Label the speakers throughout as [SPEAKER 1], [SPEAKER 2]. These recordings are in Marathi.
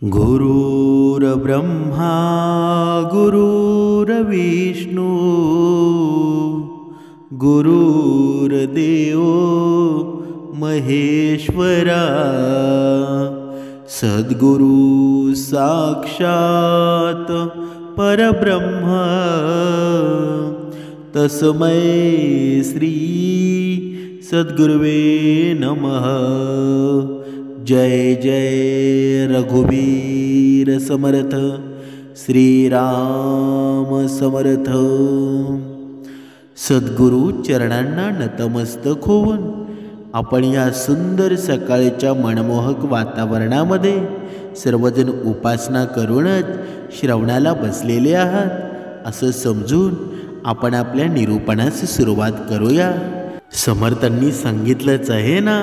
[SPEAKER 1] गुरुर्ब्रह्मा गुरुर्विष्णू गुरुर्देव महेश्वरा सद्गुरु साक्षात परब्रह्म तस्मै श्री सद्गुरुवे नमः। जय जय रघुवीर समर्थ श्रीराम समर्थ। सद्गुरु चरणांना नतमस्तक होऊन आपण या सुंदर सकाळच्या मनमोहक वातावरणामध्ये सर्वजण उपासना करूनच श्रवणाला बसलेले आहात असं समजून आपण आपल्या निरूपणास सुरुवात करूया। समर्थांनी सांगितलंच आहे ना,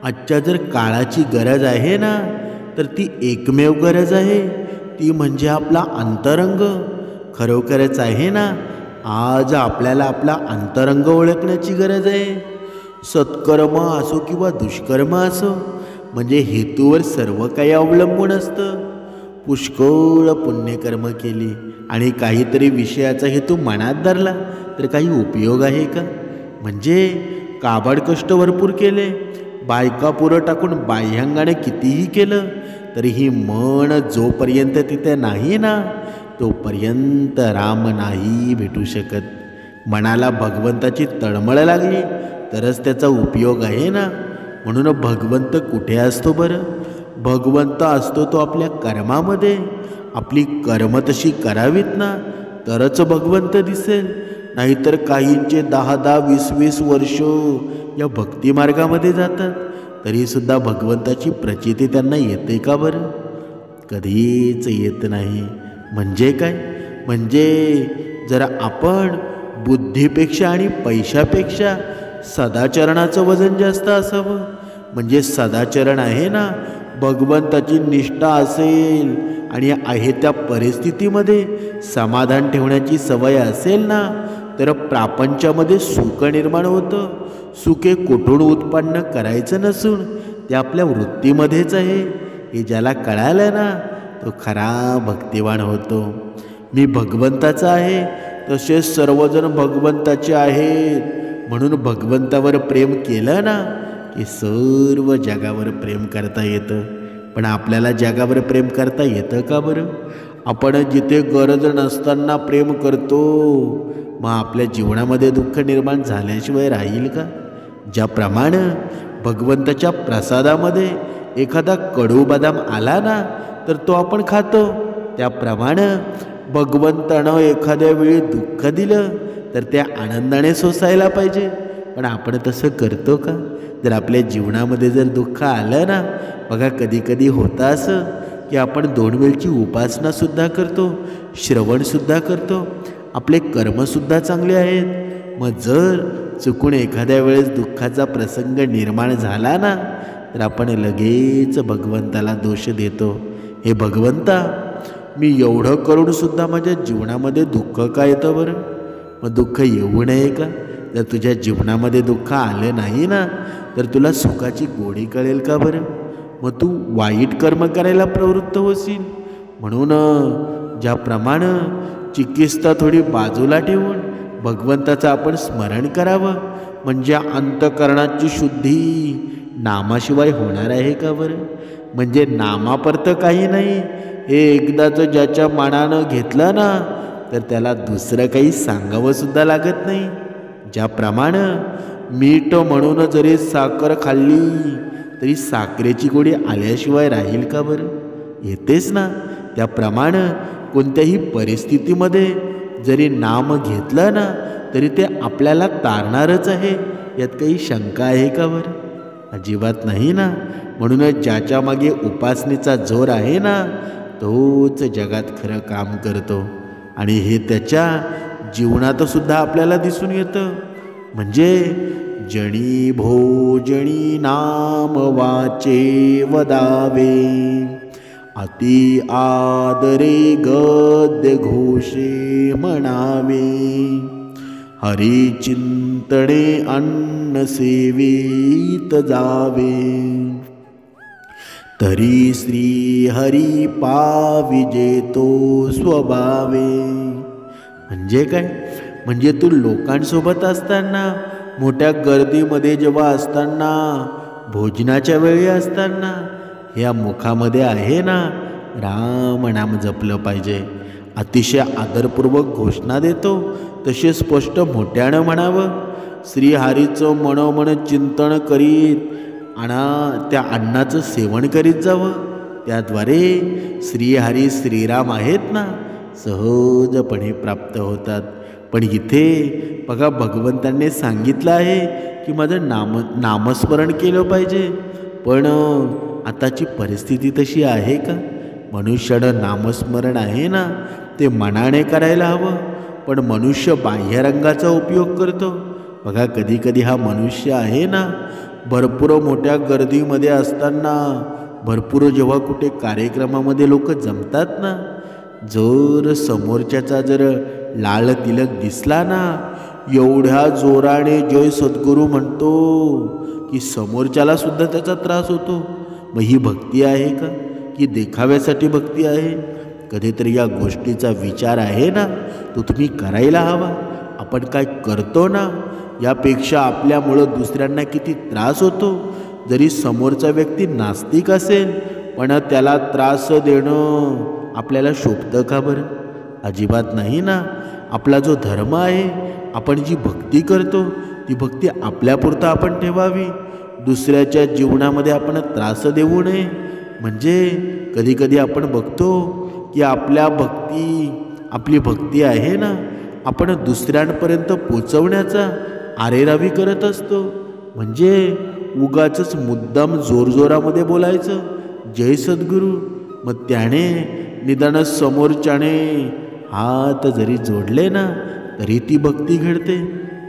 [SPEAKER 1] आजच्या जर काळाची गरज आहे ना, तर ती एकमेव गरज आहे, ती म्हणजे आपला अंतरंग। खरोखरच आहे ना, आज आपल्याला आपला अंतरंग ओळखण्याची गरज आहे। सत्कर्म असो किंवा दुष्कर्म असो, म्हणजे हेतूवर सर्व काही अवलंबून असतं। पुष्कळ पुण्यकर्म केली आणि काहीतरी विषयाचा हेतू मनात धरला तर काही उपयोग आहे का? म्हणजे काबाड कष्ट भरपूर केले, बायका पुरं टाकून बाह्यांगाने कितीही केलं तरीही मन जोपर्यंत तिथे नाही ना, तोपर्यंत राम नाही भेटू शकत। मनाला भगवंताची तळमळ लागली तरच त्याचा उपयोग आहे ना। म्हणून भगवंत कुठे असतो बरं? भगवंत असतो तो आपल्या कर्मामध्ये। आपली कर्म तशी करावीत ना, तरच भगवंत दिसेल। नाहीतर काहींचे 10-10, 20-20 वर्ष या भक्तिमार्गामध्ये जातात तरीसुद्धा भगवंताची प्रचिती त्यांना येते का बरं? कधीच येत नाही। म्हणजे काय? म्हणजे जर आपण बुद्धीपेक्षा आणि पैशापेक्षा सदाचरणाचं वजन जास्त असावं, म्हणजे सदाचरण आहे ना, भगवंताची निष्ठा असेल आणि आहे त्या परिस्थितीमध्ये समाधान ठेवण्याची सवय असेल ना, तर प्रापंचामध्ये सुख निर्माण होतं। सुखे कुठून उत्पन्न करायचं नसून ते आपल्या वृत्तीमध्येच आहे, हे ज्याला कळालं ना, तो खरा भक्तिवान होतो। मी भगवंताचा आहे, तसेच सर्वजण भगवंताचे आहेत, म्हणून भगवंतावर प्रेम केलं ना की सर्व जगावर प्रेम करता येतं। पण आपल्याला जगावर प्रेम करता येतं का बरं? आपण जिथे गरज नसताना प्रेम करतो, मग आपल्या जीवनामध्ये दुःख निर्माण झाल्याशिवाय राहील का? ज्याप्रमाणे भगवंताच्या प्रसादामध्ये एखादा कडू बदाम आला ना, तर तो आपण खातो, त्याप्रमाणे भगवंतानं एखाद्या वेळी दुःख दिलं तर त्या आनंदाने सोसायला पाहिजे। पण आपण तसं करतो का? जर आपल्या जीवनामध्ये जर दुःख आलं ना, बघा कधी कधी होतं असं की आपण 2 वेळची उपासनासुद्धा करतो, श्रवणसुद्धा करतो, आपले कर्मसुद्धा चांगले आहेत। मग जर चुकून एखाद्या वेळेस दुःखाचा प्रसंग निर्माण झाला ना, तर आपण लगेच भगवंताला दोष देतो। हे भगवंता, मी एवढं करूनसुद्धा माझ्या जीवनामध्ये दुःख का येतं बरं? मग दुःख येऊ नये का? जर तुझ्या जीवनामध्ये दुःख आलं नाही ना, तर तुला सुखाची गोडी कळेल का बरं? मग तू वाईट कर्म करायला प्रवृत्त होशील। म्हणून ज्याप्रमाणे चिकित्सा थोडी बाजूला ठेवून भगवंताचं आपण स्मरण करावं, म्हणजे अंतकरणाची शुद्धी नामाशिवाय होणार आहे का बरं? म्हणजे नामापर्यंत काही नाही, हे एकदाच ज्याच्या मनानं घेतलं ना, तर त्याला दुसरं काही सांगावं सुद्धा लागत नाही। ज्याप्रमाणे मीठ म्हणून जरी साखर खाल्ली तरी साखरेची गोडी आल्याशिवाय राहील का बरं? येतेच ना। त्याप्रमाणे कोणत्याही परिस्थितीमध्ये जरी नाम घेतलं ना, तरी ते आपल्याला तारणारच आहे, यात काही शंका आहे का बरं? अजिबात नाही ना। म्हणूनच ज्याच्या मागे उपासनेचा जोर आहे ना, तोच जगात खरं काम करतो आणि हे त्याच्या जीवनातसुद्धा आपल्याला दिसून येतं। म्हणजे जणी भोजनी नाम वाचे वदावे, अति आदरे गद्य घोषे म्हणावे, हरी चिंतणे अन्न सेवित जावे, तरी श्री हरी पाविजेतो स्वभावे. म्हणजे काय? म्हणजे तू लोकांसोबत असताना, मोठ्या गर्दीमध्ये जेव्हा असताना, भोजनाच्या वेळी असताना या मुखामध्ये आहे ना राम नाम जपलं पाहिजे. अतिशय आदरपूर्वक घोषणा देतो तसे स्पष्ट मोठ्यानं म्हणावं. श्रीहरीचं मनोमन चिंतन करीत आणि त्या अन्नाचं सेवन करीत जावं. त्याद्वारे श्रीहरी श्रीराम आहेत ना सहजपणे प्राप्त होतात. पण इथे बघा भगवंतांनी सांगितलं आहे की माझं नामस्मरण केलं पाहिजे. पण आताची परिस्थिती तशी आहे का? मनुष्यानं नामस्मरण आहे ना ते मनाने करायला हवं, पण मनुष्य बाह्यरंगाचा उपयोग करतो. बघा कधी कधी हा मनुष्य आहे ना भरपूर मोठ्या गर्दीमध्ये असताना, भरपूर जेव्हा कुठे कार्यक्रमामध्ये लोक जमतात ना, जर समोरच्याचा जर लाल तिलक दिसला ना, एवढ्या जोराने जय सद्गुरू म्हणतो की समोरच्याला सुद्धा त्याचा त्रास होतो. मग ही भक्ती आहे का? की देखाव्यासाठी भक्ती आहे? कधीतरी या गोष्टीचा विचार आहे ना तो तुम्ही करायला हवा. आपण काय करतो ना यापेक्षा आपल्यामुळं दुसऱ्यांना किती त्रास होतो. जरी समोरचा व्यक्ती नास्तिक असेल पण त्याला त्रास देणं आपल्याला शोभतं का बरं? अजिबात नाही ना. आपला जो धर्म आहे, आपण जी भक्ती करतो ती भक्ती आपल्यापुरता आपण ठेवावी. दुसऱ्याच्या जीवनामध्ये आपण त्रास देऊ नये. म्हणजे कधी कधी आपण बघतो की आपली भक्ती आहे ना आपण दुसऱ्यांपर्यंत पोचवण्याचा आरेरावी करत असतो. म्हणजे उगाचच मुद्दाम जोरजोरामध्ये बोलायचं जय सद्गुरू. मग त्याने निदान समोरच्याने हात जरी जोडले ना तरी ती भक्ती घडते.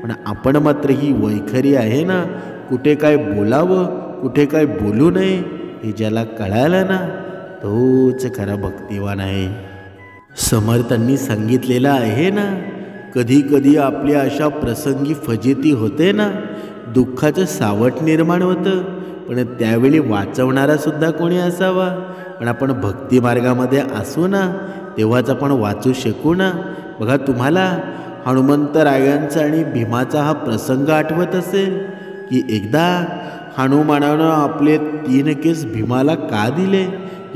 [SPEAKER 1] पण आपण मात्र ही वैखरी आहे ना, कुठे काय बोलावं कुठे काय बोलू नये हे ज्याला कळालं ना तोच खरा भक्तिवान आहे. समर्थांनी सांगितलेलं आहे ना, कधी कधी आपल्या अशा प्रसंगी फजिती होते ना, दुःखाचं सावट निर्माण होतं. पण त्यावेळी वाचवणारा सुद्धा कोणी असावा. पण आपण भक्ती मार्गामध्ये असू ना तेव्हाच आपण वाचू शकू ना. बघा तुम्हाला हनुमंतरायांचा आणि भीमाचा हा प्रसंग आठवत असेल की एकदा हनुमानानं आपले 3 केस भीमाला का दिले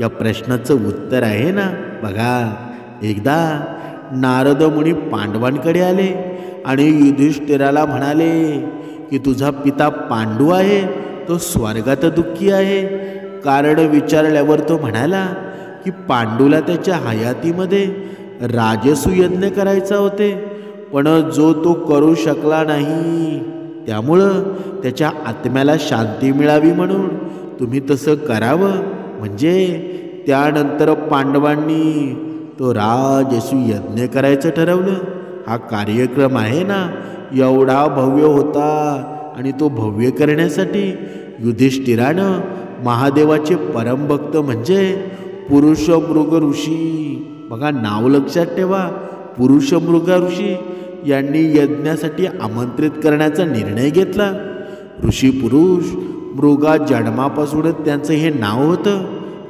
[SPEAKER 1] या प्रश्नाचं उत्तर आहे ना. बघा एकदा नारद मुनी पांडवांकडे आले आणि युधिष्ठिराला म्हणाले की तुझा पिता पांडू आहे तो स्वर्गात दुःखी आहे. कारण विचारल्यावर तो म्हणाला की पांडूला त्याच्या हयातीमध्ये राजसूयज्ञ करायचा होते, पण जो तो करू शकला नाही. त्यामुळं त्याच्या आत्म्याला शांती मिळावी म्हणून तुम्ही तसं करावं. म्हणजे त्यानंतर पांडवांनी तो राजसूयज्ञ करायचं ठरवलं. हा कार्यक्रम आहे ना एवढा भव्य होता आणि तो भव्य करण्यासाठी युधिष्ठिरानं महादेवाचे परमभक्त म्हणजे पुरुषमृग ऋषी, बघा नाव लक्षात ठेवा, पुरुषमृग ऋषी यांनी यज्ञासाठी आमंत्रित करण्याचा निर्णय घेतला. ऋषी पुरुष मृगा जन्मापासूनच त्यांचं हे नाव होतं.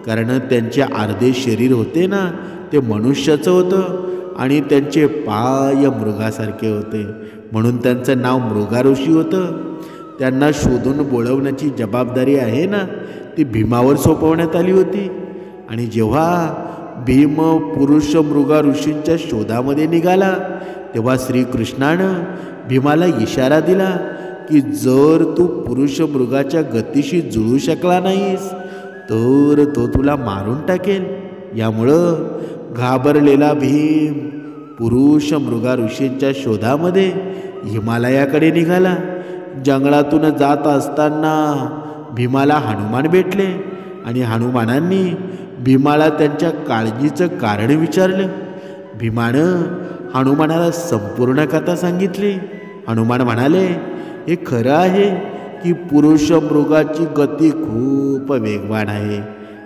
[SPEAKER 1] कारण त्यांचे अर्धे शरीर होते ना ते मनुष्याचं होतं आणि त्यांचे पाय मृगासारखे होते, म्हणून त्यांचं नाव मृगा ऋषी होतं. त्यांना शोधून बोलवण्याची जबाबदारी आहे ना ती भीमावर सोपवण्यात आली होती. आणि जेव्हा भीम पुरुष मृगा ऋषींच्या शोधामध्ये निघाला तेव्हा श्रीकृष्णानं भीमाला इशारा दिला की जर तू पुरुष मृगाच्या गतीशी जुळू शकला नाहीस तर तो तुला मारून टाकेल. यामुळं घाबरलेला भीम पुरुष मृगा ऋषींच्या शोधामध्ये हिमालयाकडे निघाला. जंगलातून जात असताना भीमाला हनुमान भेटले आणि हनुमानांनी भीमाला त्यांच्या काळजीचं कारण विचारलं. भीमानं हनुमानाला संपूर्ण कथा सांगितली. हनुमान म्हणाले हे खरं आहे की पुरुष मृगाची गती खूप वेगवान आहे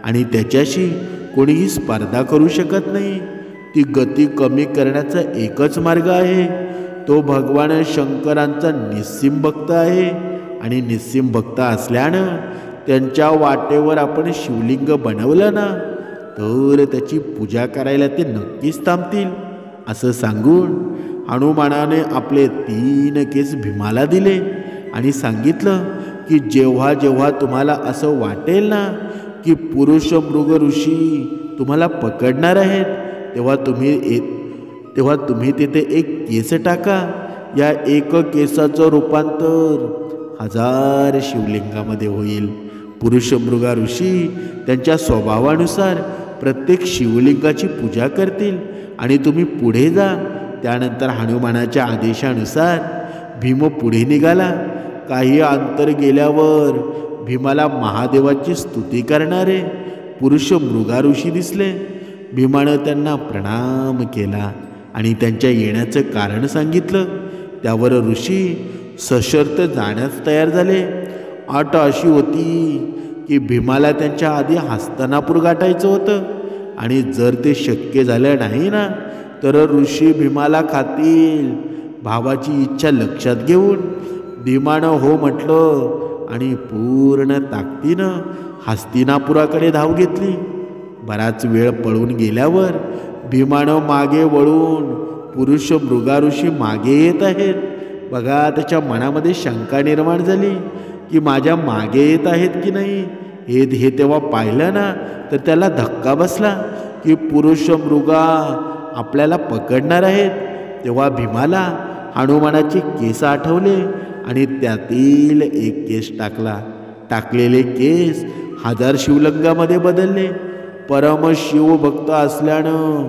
[SPEAKER 1] आणि त्याच्याशी कोणीही स्पर्धा करू शकत नाही. ती गती कमी करण्याचा एकच मार्ग आहे, तो भगवान शंकरांचा निस्सीम भक्त आहे. आणि निस्सीम भक्त असल्यानं त्यांच्या वाटेवर आपण शिवलिंग बनवलं ना तर त्याची पूजा करायला ते नक्कीच थांबतील, असं सांगून हनुमानाने आपले 3 केस भीमाला दिले आणि सांगितलं की जेव्हा जेव्हा तुम्हाला असं वाटेल ना की पुरुष मृग ऋषी तुम्हाला पकडणार आहेत तेव्हा तुम्ही तिथे एक केस टाका. या एक केसाचं रूपांतर 1000 शिवलिंगामध्ये होईल. पुरुष मृगा ऋषी त्यांच्या स्वभावानुसार प्रत्येक शिवलिंगाची पूजा करतील आणि तुम्ही पुढे जा. त्यानंतर हनुमानाच्या आदेशानुसार भीम पुढे निघाला. काही अंतर गेल्यावर भीमाला महादेवाची स्तुती करणारे पुरुष मृगा ऋषी दिसले. भीमानं त्यांना प्रणाम केला आणि त्यांच्या येण्याचं कारण सांगितलं. त्यावर ऋषी सशर्त जाण्यास तयार झाले. अट अशी होती की भीमाला त्यांच्या आधी हस्तिनापूर गाठायचं होतं आणि जर ते शक्य झालं नाही ना तर ऋषी भीमाला खातील. भावाची इच्छा लक्षात घेऊन भीमानं हो म्हटलं आणि पूर्ण ताकदीनं हस्तिनापुराकडे धाव घेतली. बराच वेळ पळून गेल्यावर भीमानं मागे वळून पुरुष मृगा ऋषी मागे येत आहेत. बघा, त्याच्या मनामध्ये शंका निर्माण झाली की माझ्या मागे येत आहेत की नाही. हे तेव्हा पाहिलं ना तर त्याला धक्का बसला की पुरुष मृगा आपल्याला पकडणार आहेत. तेव्हा भीमाला हनुमानाचे केस आठवले आणि त्यातील एक केस टाकला. टाकलेले केस 1000 शिवलिंगामध्ये बदलले. परम शिवभक्त असल्यानं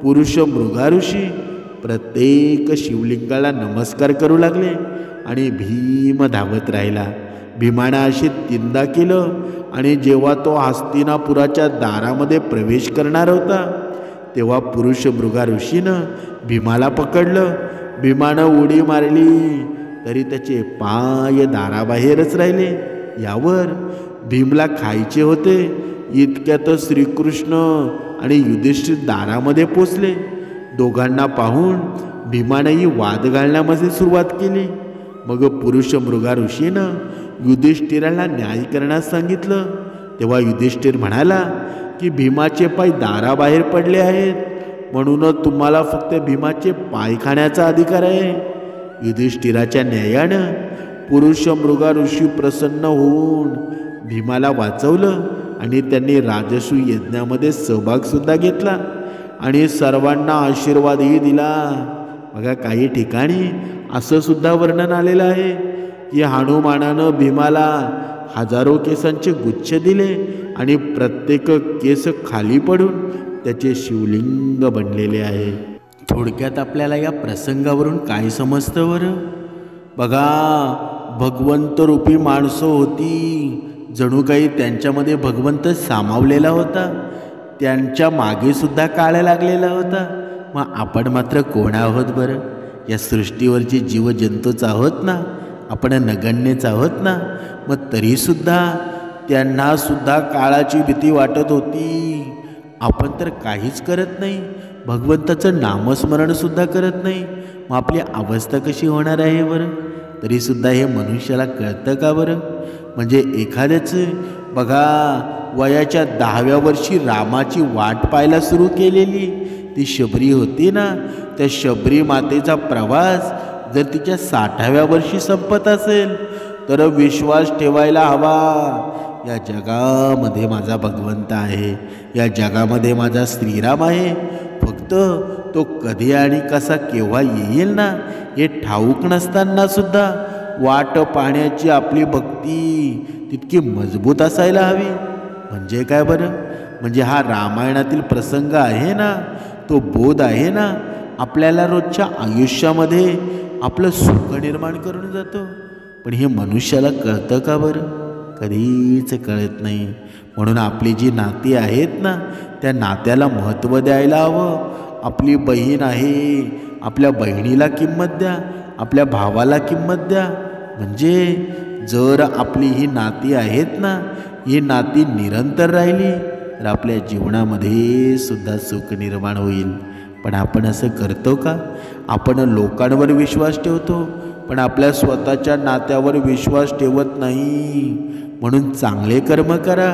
[SPEAKER 1] पुरुष मृगा ऋषी प्रत्येक शिवलिंगाला नमस्कार करू लागले आणि भीम धावत राहिला. भीमानं अशी 3दा केलं आणि जेव्हा तो हस्तिनापुराच्या दारामध्ये प्रवेश करणार होता तेव्हा पुरुष मृगा ऋषीनं भीमाला पकडलं. भीमानं उडी मारली तरी त्याचे पाय दाराबाहेरच राहिले. यावर भीमला खायचे होते. इतक्यातच श्रीकृष्ण आणि युधिष्ठिर दारामध्ये पोचले. दोघांना पाहून भीमानेही वाद घालण्यामध्ये सुरुवात केली. मग पुरुष मृगा ऋषीनं युधिष्ठिराला न्याय करण्यास सांगितलं. तेव्हा युधिष्ठिर म्हणाला की भीमाचे पाय दाराबाहेर पडले आहेत म्हणूनच तुम्हाला फक्त भीमाचे पाय खाण्याचा अधिकार आहे. युधिष्ठिराच्या न्यायानं पुरुष मृगा ऋषी प्रसन्न होऊन भीमाला वाचवलं आणि त्यांनी राजसूय यज्ञामध्ये सहभागसुद्धा घेतला आणि सर्वांना आशीर्वादही दिला. बघा, काही ठिकाणी असं सुद्धा वर्णन आलेलं आहे की हनुमानानं भीमाला 1000 केसांचे गुच्छ दिले आणि प्रत्येक केस खाली पडून त्याचे शिवलिंग बनलेले आहे. थोडक्यात आपल्याला या प्रसंगावरून काय समजतं बरं? बघा, भगवंत रूपी माणसं होती. जणू काही त्यांच्यामध्ये भगवंत सामावलेला होता. त्यांच्या मागे सुद्धा काळ लागलेला होता. मग आपण मात्र कोण आहोत बरं? या सृष्टीवरचे जीवजंतूच आहोत ना, आपण नगण्यच आहोत ना. मग तरीसुद्धा त्यांना सुद्धा काळाची भीती वाटत होती. आपण तर काहीच करत नाही, भगवंताचं नामस्मरणसुद्धा करत नाही. मग आपली अवस्था कशी होणार आहे बरं? तरीसुद्धा हे मनुष्याला कळतं का बरं? म्हणजे एखाद्याच बघा वयाच्या 10व्या वर्षी रामाची वाट पाहायला सुरू केलेली ती शबरी होती ना, त्या शबरी मातेचा प्रवास जर तिच्या 60व्या वर्षी संपत असेल तर विश्वास ठेवायला हवा, या जगामध्ये माझा भगवंत आहे, या जगामध्ये माझा श्रीराम आहे. फक्त तो कधी आणि कसा केव्हा येईल ना हे ठाऊक नसताना सुद्धा वाट पाहण्याची आपली भक्ती तितकी मजबूत असायला हवी. म्हणजे काय बरं? म्हणजे हा रामायणातील प्रसंग आहे ना, तो बोध आहे ना, आपल्याला रोजच्या आयुष्यामध्ये आपलं सुख निर्माण करून जातो. पण हे मनुष्याला कळतं का बरं? कधीच कळत नाही. म्हणून आपली जी नाती आहेत ना त्या नात्याला महत्त्व द्यायला हवं. आपली बहीण आहे, आपल्या बहिणीला किंमत द्या, आपल्या भावाला किंमत द्या. म्हणजे जर आपली ही नाती आहेत ना, ही नाती निरंतर राहिली तर आपल्या जीवनामध्ये सुद्धा सुख निर्माण होईल. पण आपण असं करतो का? आपण लोकांवर विश्वास ठेवतो पण आपल्या स्वतःच्या नात्यावर विश्वास ठेवत नाही. म्हणून चांगले कर्म करा,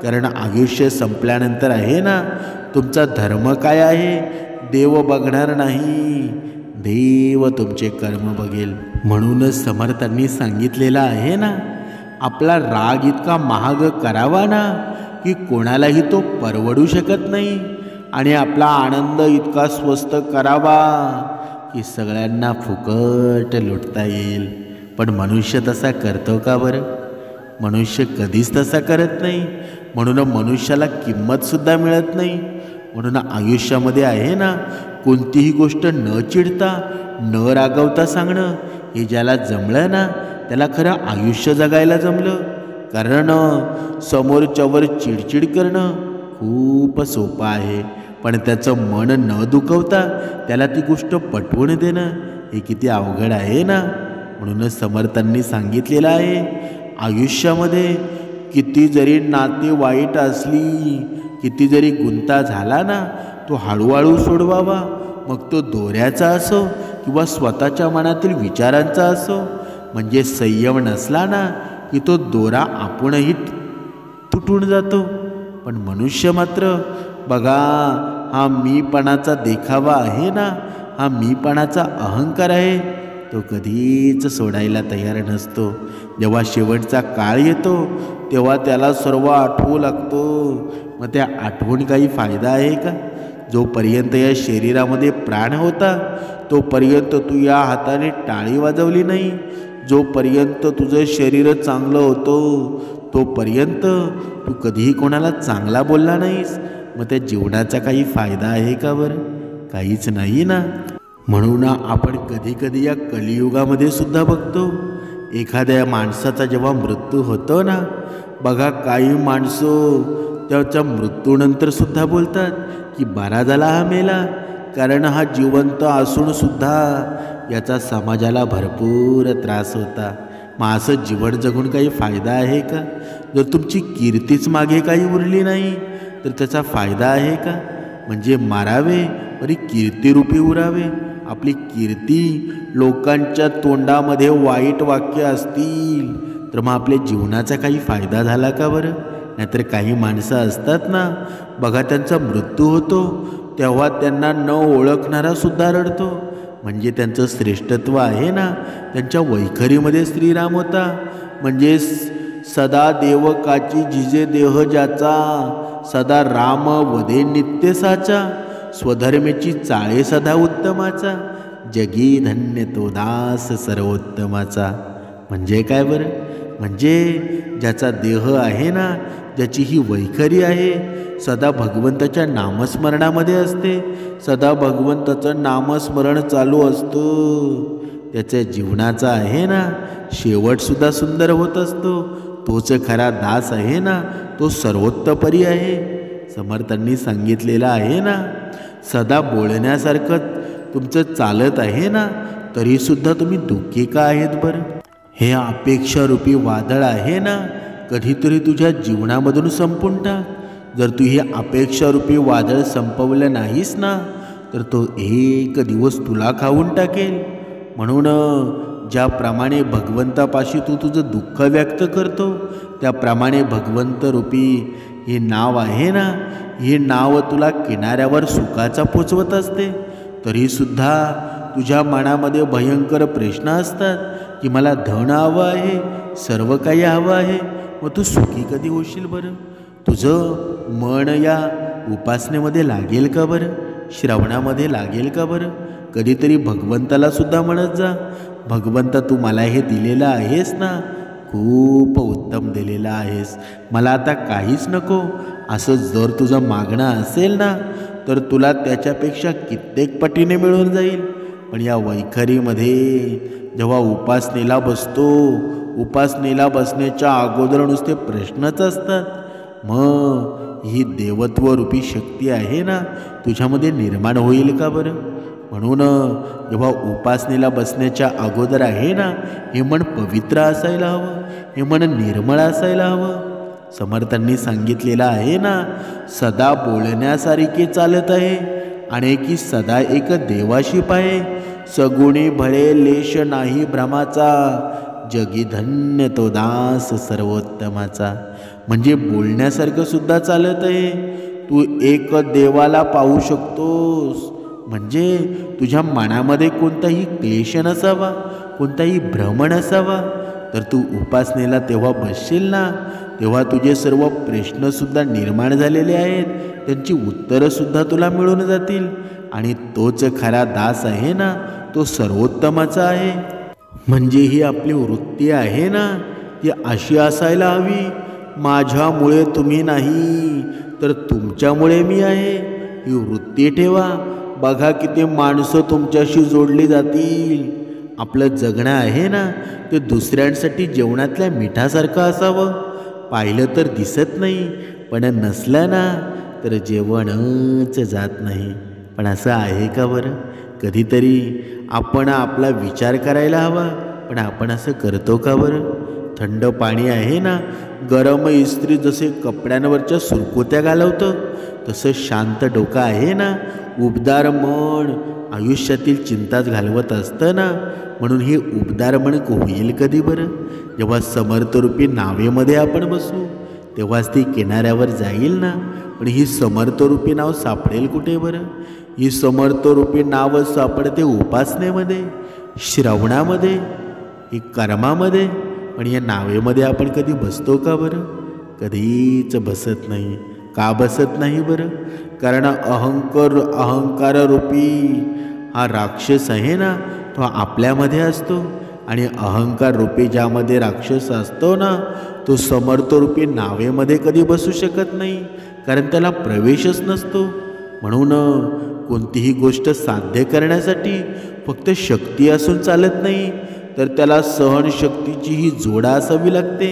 [SPEAKER 1] कारण आयुष्य संपल्यानंतर आहे ना, तुमचा धर्म काय आहे देव बघणार नाही, देव तुमचे कर्म बघेल. म्हणूनच समर्थांनी सांगितलेलं आहे ना, आपला राग इतका महाग करावा ना की कोणालाही तो परवडू शकत नाही, आणि आपला आनंद इतका स्वस्त करावा की सगळ्यांना फुकट लुटता येईल. पण मनुष्य तसा करतो का बरं? मनुष्य कधीच तसा करत नाही. म्हणून मनुष्याला किंमतसुद्धा मिळत नाही. म्हणून आयुष्यामध्ये आहे ना, कोणतीही गोष्ट न चिडता न रागवता सांगणं, हे ज्याला जमलं ना त्याला खरं आयुष्य जगायला जमलं. कारण समोरच्यावर चिडचिड करणं खूप सोपं आहे, पण त्याचं मन न दुखवता त्याला ती गोष्ट पटवून देणं हे किती अवघड आहे ना. म्हणूनच समर्थांनी सांगितलेलं आहे, आयुष्यामध्ये किती जरी नाते वाईट असली, किती जरी गुंता झाला ना, तो हळूहळू सोडवावा. मग तो दोऱ्याचा असो किंवा स्वतःच्या मनातील विचारांचा असो. म्हणजे संयम नसला ना की तो दोरा आपणही तुटून जातो. पण मनुष्य मात्र बघा, हा मीपणाचा देखावा आहे ना, हा मीपणाचा अहंकार आहे, तो कधीच सोडायला तयार नसतो. जेव्हा शेवटचा काळ येतो तेव्हा त्याला सर्व आठवू लागतो. मग त्या आठवून काही फायदा आहे का? जोपर्यंत या शरीरामध्ये प्राण होता तोपर्यंत तू या हाताने टाळी वाजवली नाही. जोपर्यंत तुझं शरीर चांगलं होतं तोपर्यंत तू कधीही कोणाला चांगला बोलला नाहीस. मग त्या जीवनाचा काही फायदा आहे का बरं? काहीच नाही ना. म्हणून आपण कधी कधी या कलियुगामध्ये सुद्धा बघतो, एखाद्या माणसाचा जेव्हा मृत्यू होतो ना, बघा काही माणसं त्याच्या मृत्यूनंतर सुद्धा बोलतात की बरा झाला हा मेला, कारण हा जिवंत असून सुद्धा याचा समाजाला भरपूर त्रास होता. मग असं जीवन जगून काही फायदा आहे का? जर तुमची कीर्तीच मागे काही उरली नाही तर त्याचा फायदा आहे का? म्हणजे मारावे तरी कीर्तिरूपी उरावे. आपली कीर्ती लोकांच्या तोंडामध्ये वाईट वाक्य असतील तर मग आपल्या जीवनाचा काही फायदा झाला का बरं? नाहीतर काही माणसं असतात ना, बघा त्यांचा मृत्यू होतो तेव्हा त्यांना न ओळखणारा सुद्धा रडतो. म्हणजे त्यांचं श्रेष्ठत्व आहे ना, त्यांच्या वैखरीमध्ये श्रीराम होता. म्हणजे सदा देवकाची जिजे देह ज्याचा, सदा राम वदे नित्य साचा, स्वधर्मेची चाळे सदा उत्तमाचा, जगी धन्य तो दास सर्वोत्तमाचा. म्हणजे काय बरं? म्हणजे ज्याचा देह आहे ना, ज्याची ही वैखरी आहे, सदा भगवंताच्या नामस्मरणामध्ये असते, सदा भगवंताचं नामस्मरण चालू असतं, त्याच्या जीवनाचा आहे ना शेवटसुद्धा सुंदर होत असतो. तोच खरा दास आहे ना, तो सर्वोत्तपरी आहे. समर्थांनी सांगितलेलं आहे ना, सदा बोलण्यासारखं तुमचं चालत आहे ना, तरीसुद्धा तुम्ही दुःखी का आहेत बरं? हे अपेक्षारूपी वादळ आहे ना, कधीतरी तुझ्या जीवनामधून संपून टाक. जर तू हे अपेक्षारूपी वादळ संपवलं नाहीस ना, तर तो एक दिवस तुला खाऊन टाकेल. म्हणून ज्याप्रमाणे भगवंतापाशी तू तुझं दुःख व्यक्त करतो, त्याप्रमाणे भगवंत रूपी हे नाव आहे ना, हे नाव तुला किनाऱ्यावर सुखाचा पोचवत असते. तरीसुद्धा तुझ्या मनामध्ये भयंकर प्रश्न असतात की मला धन हवं आहे, सर्व काही हवं आहे, मग तू सुखी कधी होशील बरं? तुझं मन या उपासनेमध्ये लागेल का बरं? श्रवणामध्ये लागेल का बरं? कधीतरी भगवंताला सुद्धा म्हणत जा, भगवंता तू मला हे दिलेलं आहेस ना, खूप उत्तम दिलेलं आहेस, मला आता काहीच नको. असं जर तुझं मागणं असेल ना, तर तुला त्याच्यापेक्षा कित्येक पटीने मिळून जाईल. पण या वैखरीमध्ये जेव्हा उपासनेला बसतो, उपासनेला बसण्याच्या अगोदर नुसते प्रश्नच असतात. मग ही देवत्वरूपी शक्ती आहे ना, तुझ्यामध्ये निर्माण होईल का बरं? म्हणून जेव्हा उपासनेला बसण्याच्या अगोदर आहे ना, हे मन पवित्र असायला हवं, हे मन निर्मळ असायला हवं. समर्थांनी सांगितलेलं आहे ना, सदा बोलण्यासारखे चालत आहे, अनेकी सदा एक देवाशी पाहे, सगुणी भळे लेश नाही भ्रमाचा, जगी धन्य तो दास सर्वोत्तमाचा. म्हणजे बोलण्यासारखं सुद्धा चालत आहे. तू एक देवाला पाहू शकतोस. म्हणजे तुझ्या मनामध्ये कोणताही क्लेश नसावा, कोणताही भ्रम नसावा. तर तू उपासनेला तेव्हा बसशील ना, तेव्हा तुझे सर्व प्रश्नसुद्धा निर्माण झालेले आहेत, त्यांची उत्तरंसुद्धा तुला मिळून जातील. आणि तोच खरा दास आहे ना, तो सर्वोत्तमाचा आहे. म्हणजे ही आपली वृत्ती आहे ना, ती अशी असायला हवी. माझ्यामुळे तुम्ही नाही, तर तुमच्यामुळे मी आहे, ही वृत्ती ठेवा. बघा किती माणसं तुमच्याशी जोडली जातील. आपलं जगणं आहे ना, ते दुसऱ्यांसाठी जेवणातल्या मिठासारखं असावं. पाहिलं तर दिसत नाही, पण नसलं ना तर जेवणच जात नाही. पण असं आहे का बरं? कधीतरी आपण आपला विचार करायला हवा, पण आपण असं करतो का बरं? थंड पाणी आहे ना, गरम इस्त्री जसे कपड्यांवरच्या सुरकुत्या घालवतं, तसं शांत डोकं आहे ना, उबदार मन आयुष्यातील चिंताच घालवत असतं ना. म्हणून हे उबदार मन होईल कधी बरं? जेव्हा समर्थरूपी नावेमध्ये आपण बसू, तेव्हाच ती किनाऱ्यावर जाईल ना. पण ही समर्थरूपी नाव सापडेल कुठे बरं? ही समर्थरूपी नाव सापडते उपासनेमध्ये, श्रवणामध्ये, ही कर्मामध्ये. पण या नावेमध्ये आपण कधी बसतो का बरं? कधीच बसत नाही. का बसत नाही बरं? कारण अहंकाररूपी हा राक्षस आहे ना, तो आपल्यामध्ये असतो. आणि अहंकाररूपी ज्यामध्ये राक्षस असतो ना, तो समर्थरूपी नावेमध्ये कधी बसू शकत नाही, कारण त्याला प्रवेशच नसतो. म्हणून कोणतीही गोष्ट साध्य करण्यासाठी फक्त शक्ती असून चालत नाही, तर त्याला सहनशक्तीचीही जोड असावी लागते.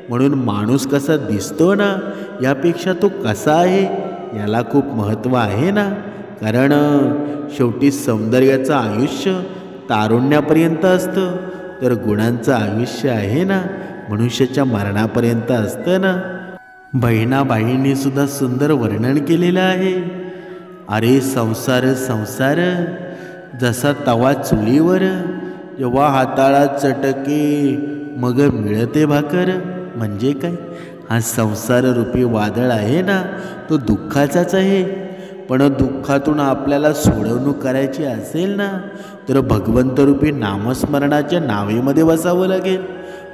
[SPEAKER 1] म्हणून माणूस कसा दिसतो ना, यापेक्षा तो कसा आहे याला खूप महत्त्व आहे ना. कारण शेवटी सौंदर्याचं आयुष्य तारुण्यापर्यंत असतं, तर गुणांचं आयुष्य आहे ना, मनुष्याच्या मरणापर्यंत असतं ना. बहिणाबाईंनी सुद्धा सुंदर वर्णन केलेलं आहे. अरे संसार संसार जसा तवा चुलीवर, जेव्हा हाताळा चटके मग मिळते भाकर. म्हणजे काय? हा संसाररूपी वादळ आहे ना, तो दुःखाचाच आहे. पण दुःखातून आपल्याला सोडवणूक करायची असेल ना, तर भगवंतरूपी नामस्मरणाच्या नावेमध्ये बसावं लागेल.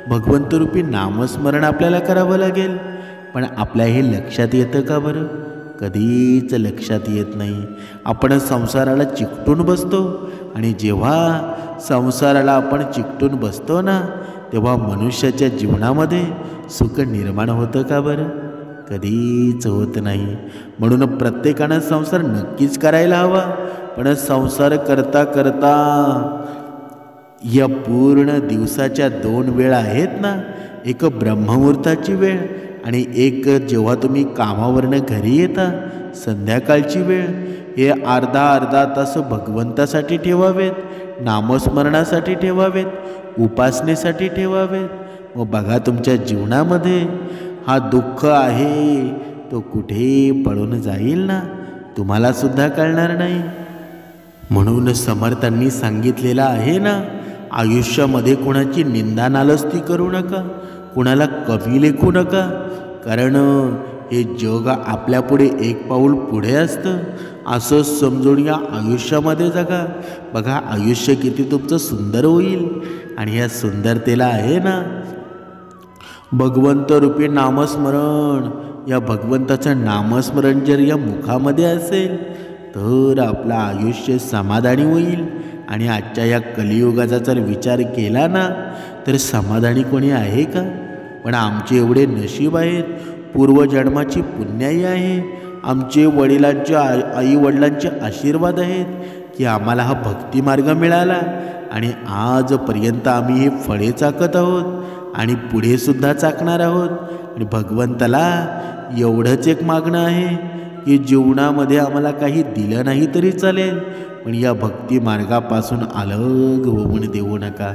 [SPEAKER 1] भगवंतरूपी नामस्मरण आपल्याला करावं लागेल. पण आपल्या हे लक्षात येतं का बरं? कधीच लक्षात येत नाही. आपण संसाराला चिकटून बसतो, आणि जेव्हा संसाराला आपण चिकटून बसतो ना, तेव्हा मनुष्याच्या जीवनामध्ये सुख निर्माण होतं का बरं? कधीच होत नाही. म्हणून प्रत्येकानं संसार नक्कीच करायला हवा. पण संसार करता करता या पूर्ण दिवसाच्या 2 वेळा आहेत ना, एक ब्रह्ममुहूर्ताची वेळ आणि एक जेव्हा तुम्ही कामावरनं घरी येता संध्याकाळची वेळ. हे अर्धा तास भगवंतासाठी ठेवावेत, नामस्मरणासाठी ठेवावेत, उपासनेसाठी ठेवावेत. मग बघा तुमच्या जीवनामध्ये हा दुःख आहे तो कुठे पळून जाईल ना, तुम्हाला सुद्धा कळणार नाही. म्हणून समर्थांनी सांगितलेलं आहे ना, आयुष्यामध्ये कुणाची निंदा नालस्ती करू नका, कुणाला कवी लेखू नका. कारण हे जग आपल्यापुढे एक पाऊल पुढे असतं, असं समजून या आयुष्यामध्ये जगा. बघा आयुष्य किती तुमचं सुंदर होईल. आणि या सुंदरतेला आहे ना भगवंतरूपी नामस्मरण. या भगवंताचं नामस्मरण जर या मुखामध्ये असेल, तर आपलं आयुष्य समाधानी होईल. आणि आजच्या या कलियुगाचा जर विचार केला ना, तर समाधानी कोणी आहे का? पण आमचे एवढे नशीब आहेत, पूर्वजन्माची पुण्याई आहे, आमचे वडिलांच्या आईवडिलांचे आशीर्वाद आहेत की आम्हाला हा भक्तिमार्ग मिळाला. आणि आजपर्यंत आम्ही हे फळे चाकत आहोत आणि पुढेसुद्धा चाकणार आहोत. आणि भगवंताला एवढंच एक मागणं आहे की जीवनामध्ये आम्हाला काही दिलं नाही तरी चालेल, पण या भक्तिमार्गापासून अलग होऊन देऊ नका.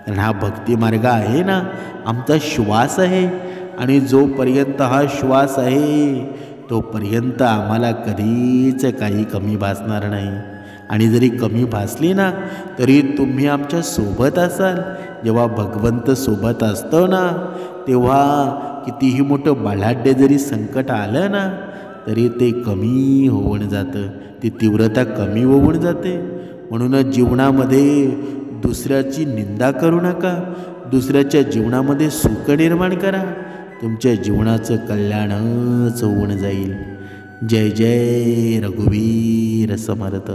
[SPEAKER 1] कारण हा भक्तिमार्ग आहे ना, आमचा श्वास आहे. आणि जोपर्यंत हा श्वास आहे तोपर्यंत आम्हाला कधीच काही कमी भासणार नाही. आणि जरी कमी भासली ना तरी तुम्ही आमच्या सोबत असाल. जेव्हा भगवंत सोबत असतो ना तेव्हा कितीही मोठं बलाढ्य जरी संकट आलं ना तरी ते कमी होऊन जातं, ती तीव्रता कमी होऊन जाते. म्हणूनच जीवनामध्ये दुसऱ्याची निंदा करू नका, दुसऱ्याच्या जीवनामध्ये सुख निर्माण करा, तुमच्या जीवनाचं कल्याणच होऊन जाईल. जय जय रघुवीर समर्थ.